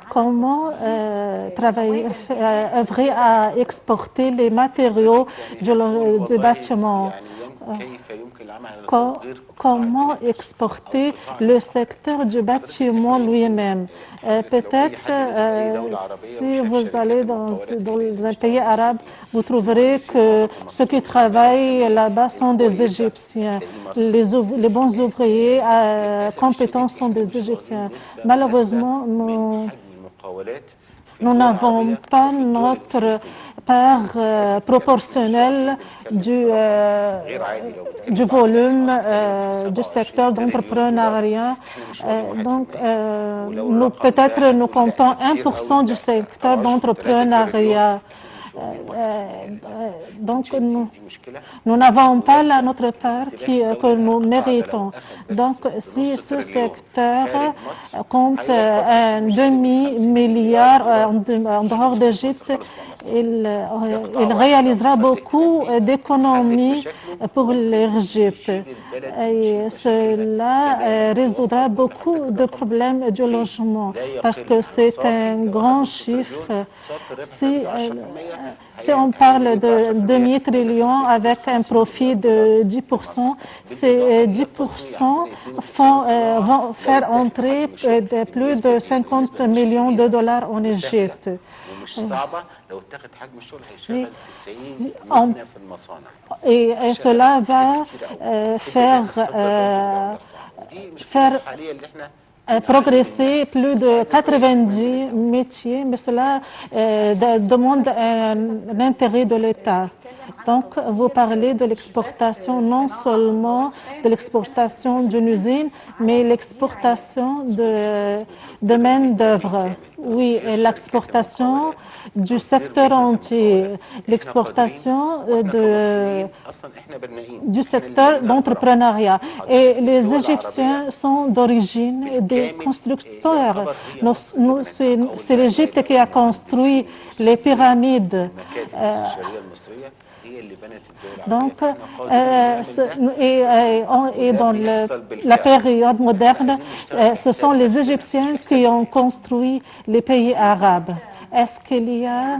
comment œuvrer à exporter les matériaux du bâtiment. Comment exporter le secteur du bâtiment lui-même. Peut-être si vous allez dans un pays arabe, vous trouverez que ceux qui travaillent là-bas sont des Égyptiens. Les bons ouvriers compétents sont des Égyptiens. Malheureusement, nous n'avons pas notre part proportionnelle du volume du secteur d'entrepreneuriat. Donc, peut-être nous comptons 1% du secteur d'entrepreneuriat. Donc, nous n'avons pas notre part que nous méritons. Donc, si ce secteur compte un demi-milliard en dehors d'Égypte, il réalisera beaucoup d'économies pour l'Égypte. Et cela résoudra beaucoup de problèmes du logement parce que c'est un grand chiffre. Si on parle de demi-trillion avec un profit de 10%, ces 10% vont faire entrer plus de 50 millions de dollars en Égypte. Et cela va faire progresser plus de 90 métiers, mais cela demande un intérêt de l'État. Donc, vous parlez de l'exportation, non seulement de l'exportation d'une usine, mais l'exportation de main-d'œuvre. Oui, l'exportation du secteur entier, l'exportation du secteur d'entrepreneuriat. Et les Égyptiens sont d'origine des constructeurs. C'est l'Égypte qui a construit les pyramides. Donc, et dans la période moderne, ce sont les Égyptiens qui ont construit les pays arabes. Est-ce qu'il y a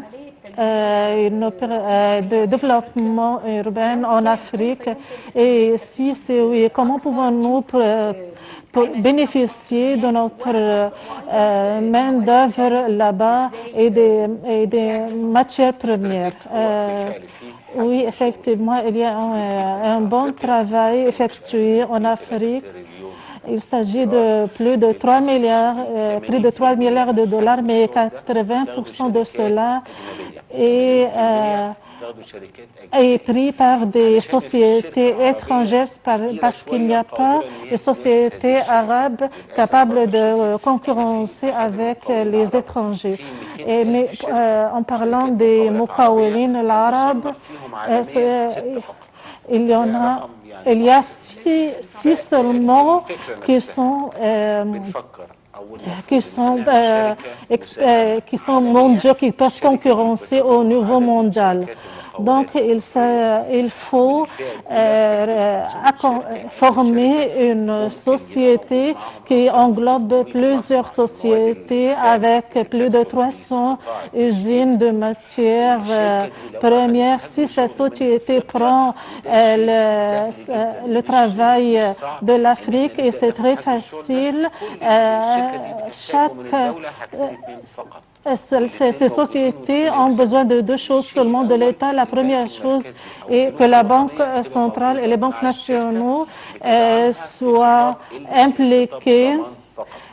de développement urbain en Afrique? Et si c'est oui, comment pouvons-nous bénéficier de notre main-d'œuvre là-bas et des matières premières? Oui, effectivement, il y a un bon travail effectué en Afrique. Il s'agit de plus de 3 milliards de dollars, mais 80% de cela est pris par des sociétés étrangères parce qu'il n'y a pas de sociétés arabes capables de concurrencer avec les étrangers. Mais en parlant des Moukawelin, l'arabe, il y a six seulement qui sont mondiaux, qui peuvent concurrencer au niveau mondial. Donc, il faut former une société qui englobe plusieurs sociétés avec plus de 300 usines de matières premières. Si cette société prend le travail de l'Afrique, et c'est très facile, ces sociétés ont besoin de deux choses seulement de l'État. La première chose est que la Banque centrale et les banques nationaux soient impliquées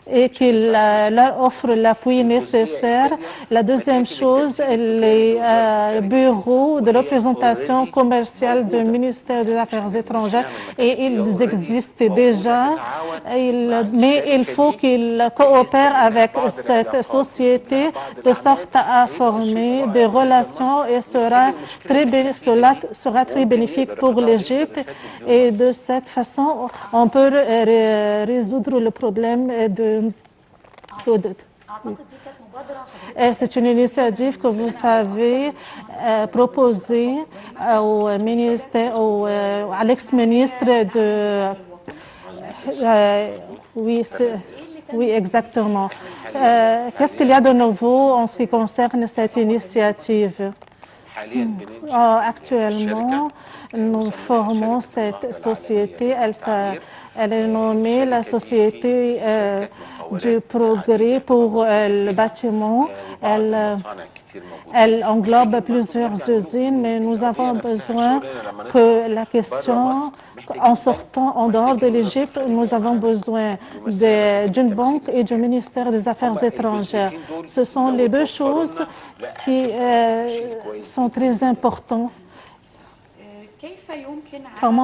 et qu'il leur offre l'appui nécessaire. La deuxième chose, les bureaux de représentation commerciale du ministère des Affaires étrangères, et ils existent déjà, mais il faut qu'ils coopèrent avec cette société de sorte à former des relations et cela sera très bénéfique pour l'Égypte et de cette façon, on peut résoudre le problème de c'est une initiative que vous avez proposée au ministère, à l'ex-ministre de... oui, Oui, exactement. Qu'est-ce qu'il y a de nouveau en ce qui concerne cette initiative? Actuellement, nous formons cette société. Elle est nommée la Société du progrès pour le bâtiment. Elle englobe plusieurs usines, mais nous avons besoin que la question, en sortant en dehors de l'Égypte, nous avons besoin d'une banque et du ministère des Affaires étrangères. Ce sont les deux choses qui sont très importantes. Comment